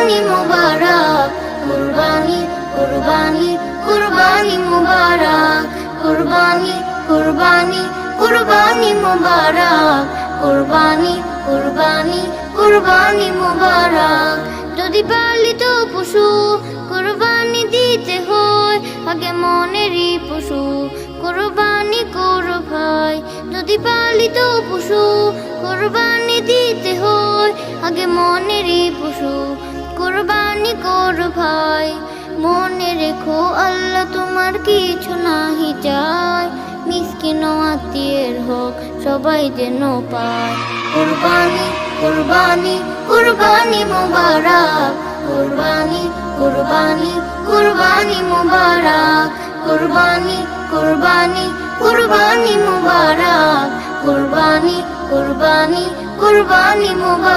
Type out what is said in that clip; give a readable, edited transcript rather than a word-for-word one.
কুরবানি মুবারক, কুরবানি কুরবানি কুরবানি মুবারক, কুরবানি কুরবানি কুরবানি মুবারক, কুরবানি কুরবানি কুরবানি মুবারক। যদি পালিত পশু কুরবানি দিতে হয়, আগে মনেরই পশু কুরবানি করো ভাই। যদি পালিত পশু কুরবানি দিতে হয়, আগে মনেরই পশু কুরবানি করো ভাই। মনে রেখো আল্লাহ তোমার কিছু নাহি চায়, মিসকিন ও আত্মীয়ের হক সবাই যেন পায়। কুরবানি কুরবানি কুরবানি মুবারক, কুরবানি কুরবানি কুরবানি মুবারক, কুরবানি কুরবানি কুরবানি মুবারক, কুরবানি কুরবানি কুরবানি মুবারক।